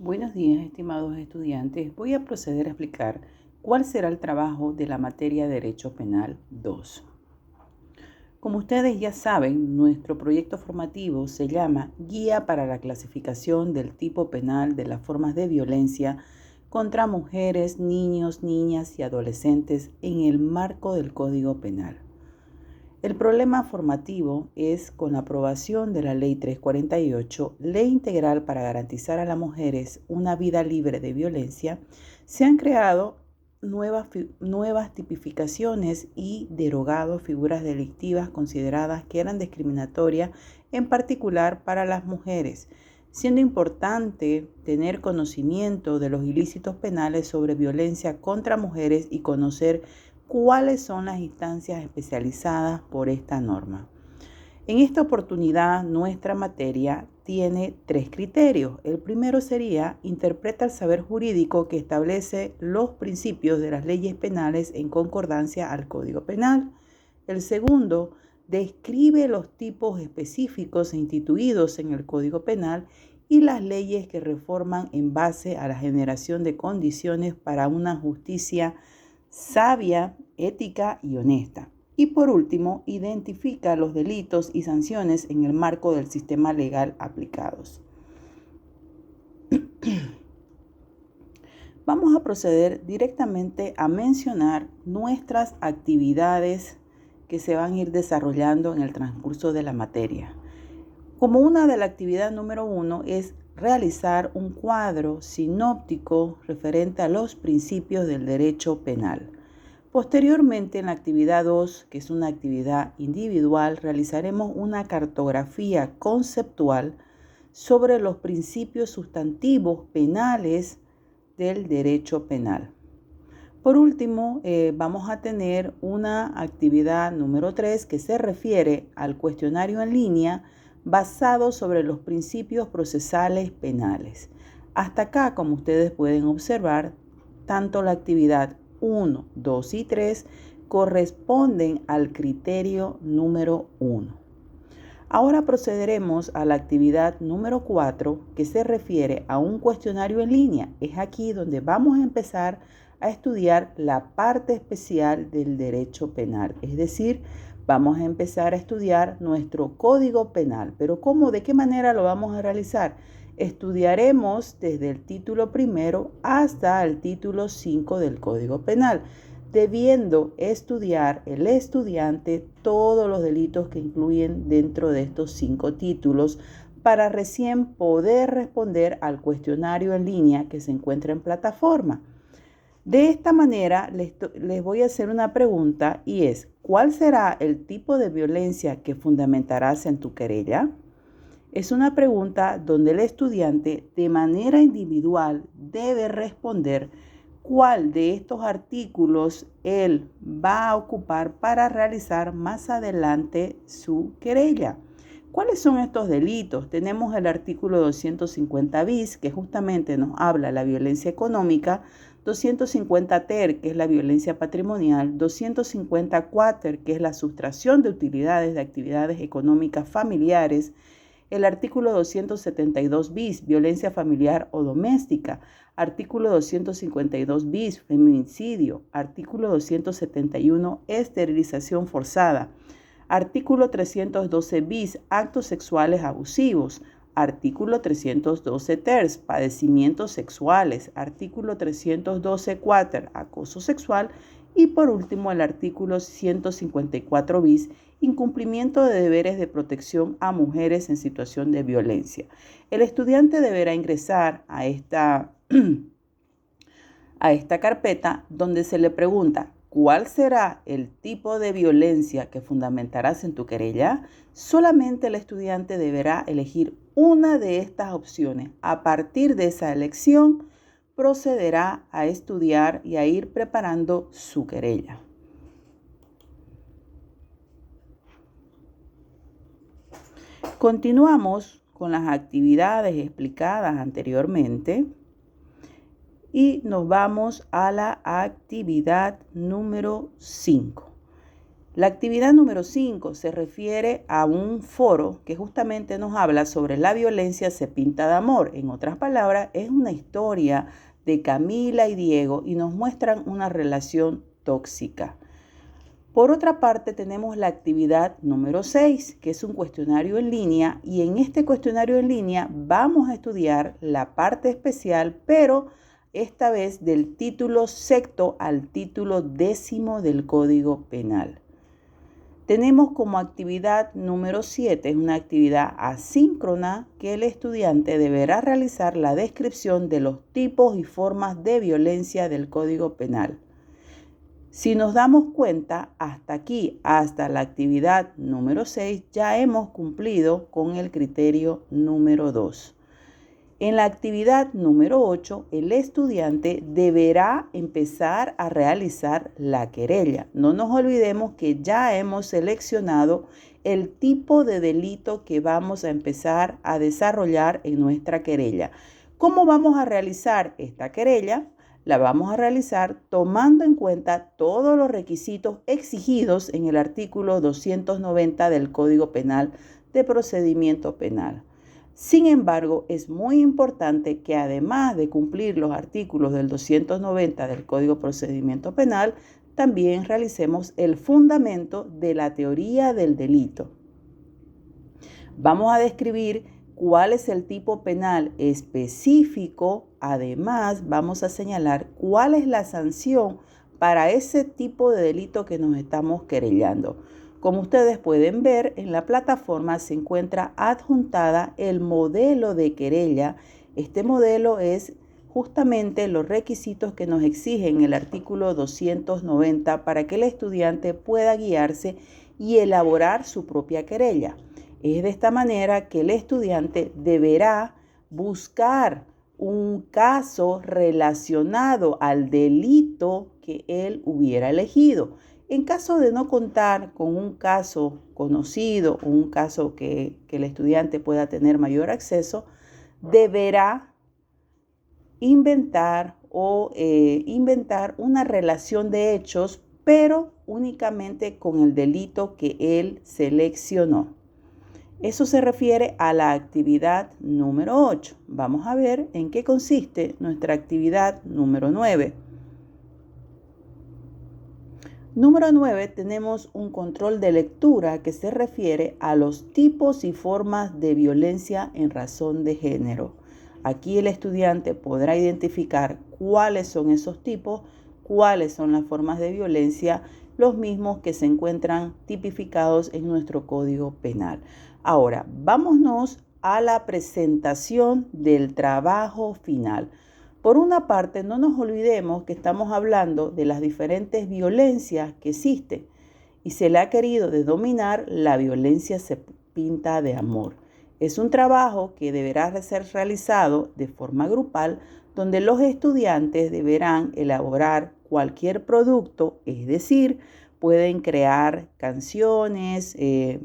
Buenos días, estimados estudiantes. Voy a proceder a explicar cuál será el trabajo de la materia Derecho Penal 2. Como ustedes ya saben, nuestro proyecto formativo se llama Guía para la clasificación del tipo penal de las formas de violencia contra mujeres, niños, niñas y adolescentes en el marco del Código Penal. El problema formativo es con la aprobación de la Ley 348, Ley Integral para garantizar a las mujeres una vida libre de violencia, se han creado nuevas tipificaciones y derogado figuras delictivas consideradas que eran discriminatorias, en particular para las mujeres, siendo importante tener conocimiento de los ilícitos penales sobre violencia contra mujeres y conocer cuáles son las instancias especializadas por esta norma. En esta oportunidad, nuestra materia tiene 3 criterios. El primero sería: interpreta el saber jurídico que establece los principios de las leyes penales en concordancia al Código Penal. El segundo, describe los tipos específicos instituidos en el Código Penal y las leyes que reforman en base a la generación de condiciones para una justicia sabia, ética y honesta. Y por último, identifica los delitos y sanciones en el marco del sistema legal aplicados. Vamos a proceder directamente a mencionar nuestras actividades que se van a ir desarrollando en el transcurso de la materia. Como una de la actividad número 1 es realizar un cuadro sinóptico referente a los principios del derecho penal. Posteriormente, en la actividad 2, que es una actividad individual, realizaremos una cartografía conceptual sobre los principios sustantivos penales del derecho penal. Por último, vamos a tener una actividad número 3 que se refiere al cuestionario en línea basado sobre los principios procesales penales. Hasta acá, como ustedes pueden observar, tanto la actividad 1, 2 y 3 corresponden al criterio número 1. Ahora procederemos a la actividad número 4, que se refiere a un cuestionario en línea. Es aquí donde vamos a empezar a estudiar la parte especial del derecho penal, es decir, vamos a empezar a estudiar nuestro Código Penal. Pero ¿cómo? ¿De qué manera lo vamos a realizar? Estudiaremos desde el título primero hasta el título 5 del Código Penal, debiendo estudiar el estudiante todos los delitos que incluyen dentro de estos 5 títulos para recién poder responder al cuestionario en línea que se encuentra en plataforma. De esta manera les voy a hacer una pregunta y es: ¿cuál será el tipo de violencia que fundamentarás en tu querella? Es una pregunta donde el estudiante de manera individual debe responder cuál de estos artículos él va a ocupar para realizar más adelante su querella. ¿Cuáles son estos delitos? Tenemos el artículo 250 bis, que justamente nos habla de la violencia económica, 250 ter, que es la violencia patrimonial, 250 quater, que es la sustracción de utilidades de actividades económicas familiares, el artículo 272 bis, violencia familiar o doméstica, artículo 252 bis, feminicidio, artículo 271, esterilización forzada, artículo 312 bis, actos sexuales abusivos, artículo 312 ter, padecimientos sexuales, artículo 312 quater, acoso sexual, y por último el artículo 154 bis, incumplimiento de deberes de protección a mujeres en situación de violencia. El estudiante deberá ingresar a esta carpeta donde se le pregunta: ¿cuál será el tipo de violencia que fundamentarás en tu querella? Solamente el estudiante deberá elegir una de estas opciones. A partir de esa elección, procederá a estudiar y a ir preparando su querella. Continuamos con las actividades explicadas anteriormente y nos vamos a la actividad número 5. La actividad número 5 se refiere a un foro que justamente nos habla sobre la violencia se pinta de amor. En otras palabras, es una historia de Camila y Diego y nos muestran una relación tóxica. Por otra parte, tenemos la actividad número 6, que es un cuestionario en línea, y en este cuestionario en línea vamos a estudiar la parte especial, pero esta vez del título sexto al título 10º del Código Penal. Tenemos como actividad número 7, es una actividad asíncrona que el estudiante deberá realizar la descripción de los tipos y formas de violencia del Código Penal. Si nos damos cuenta, hasta aquí, hasta la actividad número 6, ya hemos cumplido con el criterio número 2. En la actividad número 8, el estudiante deberá empezar a realizar la querella. No nos olvidemos que ya hemos seleccionado el tipo de delito que vamos a empezar a desarrollar en nuestra querella. ¿Cómo vamos a realizar esta querella? La vamos a realizar tomando en cuenta todos los requisitos exigidos en el artículo 290 del Código Penal de Procedimiento Penal. Sin embargo, es muy importante que además de cumplir los artículos del 290 del Código de Procedimiento Penal, también realicemos el fundamento de la teoría del delito. Vamos a describir cuál es el tipo penal específico. Además, vamos a señalar cuál es la sanción para ese tipo de delito que nos estamos querellando. Como ustedes pueden ver, en la plataforma se encuentra adjuntada el modelo de querella. Este modelo es justamente los requisitos que nos exigen el artículo 290 para que el estudiante pueda guiarse y elaborar su propia querella. Es de esta manera que el estudiante deberá buscar un caso relacionado al delito que él hubiera elegido. En caso de no contar con un caso conocido o un caso que el estudiante pueda tener mayor acceso, deberá inventar una relación de hechos, pero únicamente con el delito que él seleccionó. Eso se refiere a la actividad número 8. Vamos a ver en qué consiste nuestra actividad número 9. Número 9, tenemos un control de lectura que se refiere a los tipos y formas de violencia en razón de género. Aquí el estudiante podrá identificar cuáles son esos tipos, cuáles son las formas de violencia, los mismos que se encuentran tipificados en nuestro Código Penal. Ahora, vámonos a la presentación del trabajo final. Por una parte, no nos olvidemos que estamos hablando de las diferentes violencias que existen y se le ha querido denominar la violencia se pinta de amor. Es un trabajo que deberá ser realizado de forma grupal, donde los estudiantes deberán elaborar cualquier producto, es decir, pueden crear canciones,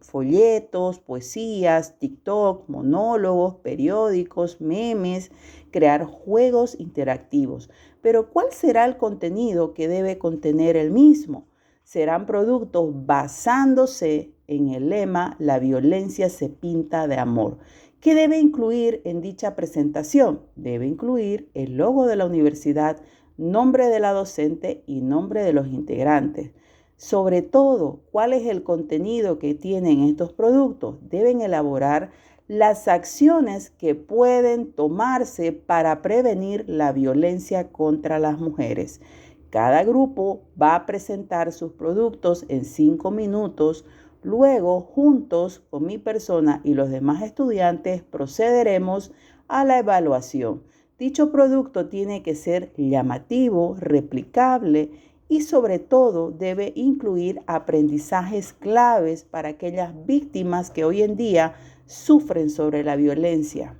folletos, poesías, TikTok, monólogos, periódicos, memes, crear juegos interactivos. Pero ¿cuál será el contenido que debe contener el mismo? Serán productos basándose en el lema "La violencia se pinta de amor". ¿Qué debe incluir en dicha presentación? Debe incluir el logo de la universidad, nombre de la docente y nombre de los integrantes. Sobre todo, ¿cuál es el contenido que tienen estos productos? Deben elaborar las acciones que pueden tomarse para prevenir la violencia contra las mujeres. Cada grupo va a presentar sus productos en 5 minutos. Luego, juntos con mi persona y los demás estudiantes, procederemos a la evaluación. Dicho producto tiene que ser llamativo, replicable y sobre todo debe incluir aprendizajes claves para aquellas víctimas que hoy en día sufren sobre la violencia.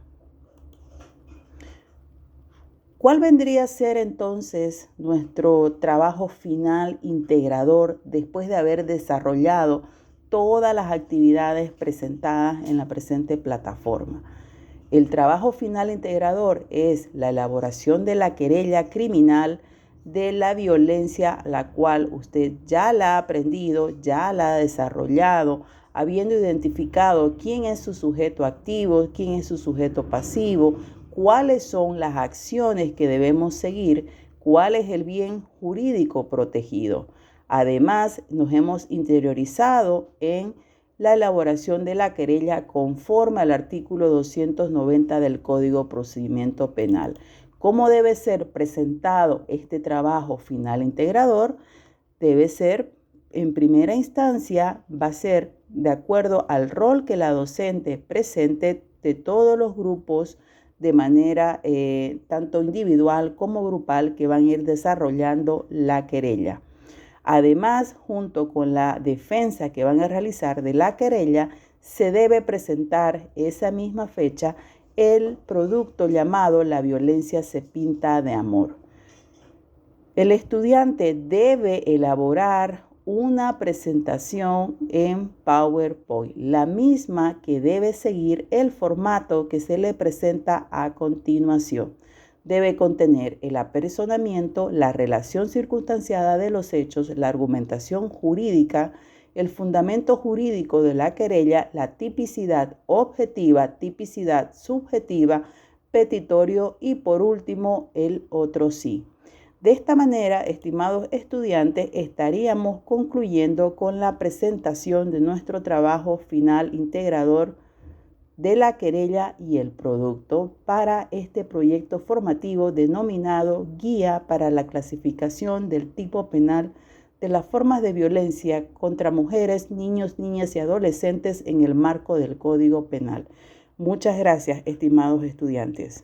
¿Cuál vendría a ser entonces nuestro trabajo final integrador después de haber desarrollado todas las actividades presentadas en la presente plataforma? El trabajo final integrador es la elaboración de la querella criminal, de la violencia, la cual usted ya la ha aprendido, ya la ha desarrollado, habiendo identificado quién es su sujeto activo, quién es su sujeto pasivo, cuáles son las acciones que debemos seguir, cuál es el bien jurídico protegido. Además, nos hemos interiorizado en la elaboración de la querella conforme al artículo 290 del Código de Procedimiento Penal. ¿Cómo debe ser presentado este trabajo final integrador? Debe ser, en primera instancia, va a ser de acuerdo al rol que la docente presente de todos los grupos de manera tanto individual como grupal que van a ir desarrollando la querella. Además, junto con la defensa que van a realizar de la querella, se debe presentar esa misma fecha el producto llamado La violencia se pinta de amor. El estudiante debe elaborar una presentación en PowerPoint, la misma que debe seguir el formato que se le presenta a continuación. Debe contener el apersonamiento, la relación circunstanciada de los hechos, la argumentación jurídica, el fundamento jurídico de la querella, la tipicidad objetiva, tipicidad subjetiva, petitorio y por último el otro sí. De esta manera, estimados estudiantes, estaríamos concluyendo con la presentación de nuestro trabajo final integrador de la querella y el producto para este proyecto formativo denominado Guía para la clasificación del tipo penal de las formas de violencia contra mujeres, niños, niñas y adolescentes en el marco del Código Penal. Muchas gracias, estimados estudiantes.